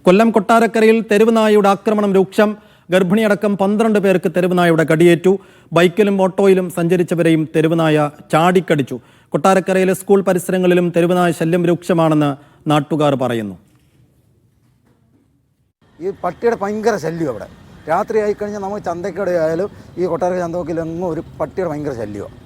കൊല്ലം കൊട്ടാരക്കരയിൽ തെരുവുനായയുടെ ആക്രമണം രൂക്ഷം. ഗർഭിണിയടക്കം 12 പേർക്ക് തെരുവുനായയുടെ കടിയേറ്റു. ബൈക്കിലും ഓട്ടോയിലും സഞ്ചരിച്ചവരെയും തെരുവുനായ ചാടിക്കടിച്ചു. കൊട്ടാരക്കരയിലെ സ്കൂൾ പരിസരങ്ങളിലും തെരുവുനായ ശല്യം രൂക്ഷമാണെന്ന് നാട്ടുകാർ പറയുന്നു. ഈ പട്ടിയുടെ ഭയങ്കര ശല്യം അവിടെ. രാത്രി ആയിക്കഴിഞ്ഞാൽ നമ്മൾ ചന്തക്കടെ ആയാലും ഈ കൊട്ടാരക്കര ചന്തക്കിലെങ്ങും ഒരു പട്ടിയുടെ ഭയങ്കര ശല്യമാണ്.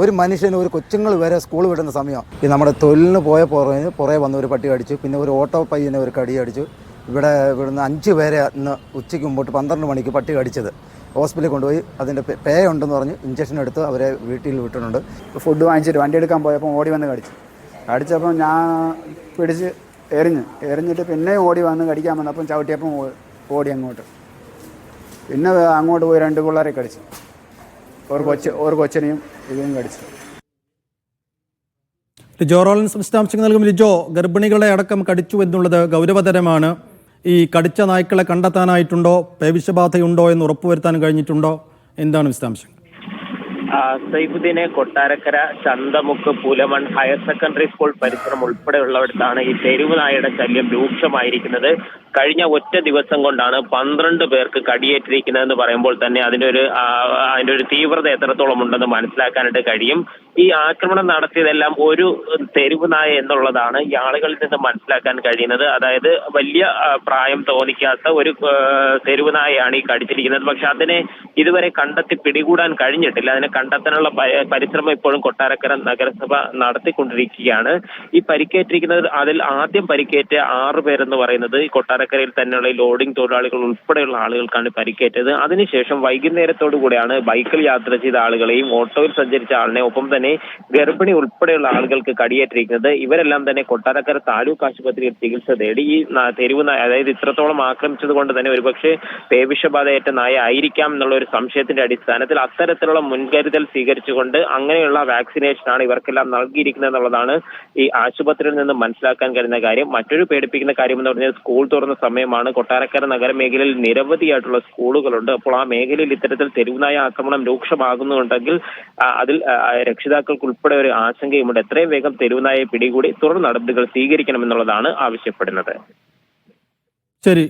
ഒരു മനുഷ്യന്, ഒരു കൊച്ചുങ്ങൾ വരെ സ്കൂൾ വിടുന്ന സമയം ഈ നമ്മുടെ തൊഴിലിന് പോയ പുറകെ വന്ന് ഒരു പട്ടി അടിച്ചു. പിന്നെ ഒരു ഓട്ടോ പയ്യനെ ഒരു കടി അടിച്ചു. ഇവിടുന്ന് 5 പേരെ ഇന്ന് ഉച്ചയ്ക്ക് മുമ്പോട്ട് 12 മണിക്ക് പട്ടി കടിച്ചത്. ഹോസ്പിറ്റലിൽ കൊണ്ടുപോയി അതിൻ്റെ പേ ഉണ്ടെന്ന് പറഞ്ഞ് ഇഞ്ചക്ഷൻ എടുത്ത് അവരെ വീട്ടിൽ വിട്ടിട്ടുണ്ട്. ഫുഡ് വാങ്ങിച്ചിട്ട് വണ്ടി എടുക്കാൻ പോയപ്പോൾ ഓടി വന്ന് കടിച്ചപ്പോൾ ഞാൻ പിടിച്ച് എറിഞ്ഞിട്ട് പിന്നെ ഓടി വന്ന് കടിക്കാൻ വന്നപ്പം ചവിട്ടിയപ്പം ഓടി അങ്ങോട്ട്. പിന്നെ അങ്ങോട്ട് പോയി 2 പിള്ളേരെ കടിച്ചു. ഒരു കൊച്ചിനെയും ഇതും കടിച്ചു. ലിജോ റോളൻസ് വിശദാംശങ്ങൾ നൽകും. ലിജോ, ഗർഭിണികളെ അടക്കം കടിച്ചു എന്നുള്ളത് ഗൗരവതരമാണ്. ഈ കടിച്ച നായ്ക്കളെ കണ്ടെത്താനായിട്ടുണ്ടോ? പേവിഷബാധയുണ്ടോ എന്ന് ഉറപ്പുവരുത്താൻ കഴിഞ്ഞിട്ടുണ്ടോ? എന്താണ് വിശദാംശം? സൈഫുദ്ദീനെ Kottarakkara Chanthamukku Pulamon higher secondary school പരിസരം ഉൾപ്പെടെയുള്ളവിടത്താണ് ഈ തെരുവ് നായയുടെ ശല്യം രൂക്ഷമായിരിക്കുന്നത്. കഴിഞ്ഞ ഒറ്റ ദിവസം കൊണ്ടാണ് 12 പേർക്ക് കടിയേറ്റിരിക്കുന്നതെന്ന് പറയുമ്പോൾ തന്നെ അതിന്റെ ഒരു തീവ്രത എത്രത്തോളം ഉണ്ടെന്ന് മനസ്സിലാക്കാനായിട്ട് കഴിയും. ഈ ആക്രമണം നടത്തിയതെല്ലാം ഒരു തെരുവ് നായ എന്നുള്ളതാണ് ഈ ആളുകളിൽ നിന്ന് മനസ്സിലാക്കാൻ കഴിയുന്നത്. അതായത് വലിയ പ്രായം തോന്നിക്കാത്ത ഒരു തെരുവ് നായയാണ് ഈ കടിച്ചിരിക്കുന്നത്. പക്ഷെ അതിനെ ഇതുവരെ കണ്ടെത്തി പിടികൂടാൻ കഴിഞ്ഞിട്ടില്ല. അതിനെ കണ്ടെത്താനുള്ള പരിശ്രമം ഇപ്പോഴും കൊട്ടാരക്കര നഗരസഭ നടത്തിക്കൊണ്ടിരിക്കുകയാണ്. ഈ പരിക്കേറ്റിരിക്കുന്നത് അതിൽ ആദ്യം പരിക്കേറ്റ 6 പേരെന്ന് പറയുന്നത് ഈ കൊട്ടാരക്കരയിൽ തന്നെയുള്ള ലോഡിംഗ് തൊഴിലാളികൾ ഉൾപ്പെടെയുള്ള ആളുകൾക്കാണ് പരിക്കേറ്റത്. അതിനുശേഷം വൈകുന്നേരത്തോടു കൂടിയാണ് ബൈക്കിൽ യാത്ര ചെയ്ത ആളുകളെയും ഓട്ടോയിൽ സഞ്ചരിച്ച ആളിനെ ഒപ്പം തന്നെ ഗർഭിണി ഉൾപ്പെടെയുള്ള ആളുകൾക്ക് കടിയേറ്റിരിക്കുന്നത്. ഇവരെല്ലാം തന്നെ കൊട്ടാരക്കര താലൂക്ക് ആശുപത്രിയിൽ ചികിത്സ തേടി. ഈ തെരുവ് നായ, അതായത് ഇത്രത്തോളം ആക്രമിച്ചത് കൊണ്ട് തന്നെ ഒരുപക്ഷെ പേവിഷബാധയേറ്റ നായ ആയിരിക്കാം എന്നുള്ള ഒരു സംശയത്തിന്റെ അടിസ്ഥാനത്തിൽ അത്തരത്തിലുള്ള മുൻകരുതൽ സ്വീകരിച്ചുകൊണ്ട് അങ്ങനെയുള്ള വാക്സിനേഷനാണ് ഇവർക്കെല്ലാം നൽകിയിരിക്കുന്നത് എന്നുള്ളതാണ് ഈ ആശുപത്രിയിൽ നിന്ന് മനസ്സിലാക്കാൻ കഴിയുന്ന കാര്യം. മറ്റൊരു പേടിപ്പിക്കുന്ന കാര്യം എന്ന് പറഞ്ഞാൽ സ്കൂൾ തുറന്ന സമയമാണ്. കൊട്ടാരക്കര നഗരമേഖലയിൽ നിരവധിയായിട്ടുള്ള സ്കൂളുകളുണ്ട്. അപ്പോൾ ആ മേഖലയിൽ ഇത്തരത്തിൽ തെരുവുനായ ആക്രമണം രൂക്ഷമാകുന്നുണ്ടെങ്കിൽ അതിൽ രക്ഷിതാക്കൾക്ക് ഉൾപ്പെടെ ഒരു ആശങ്കയുമുണ്ട്. എത്രയും വേഗം തെരുവുനായെ പിടികൂടി തുടർ നടപടികൾ സ്വീകരിക്കണമെന്നുള്ളതാണ് ആവശ്യപ്പെടുന്നത്. ശരി.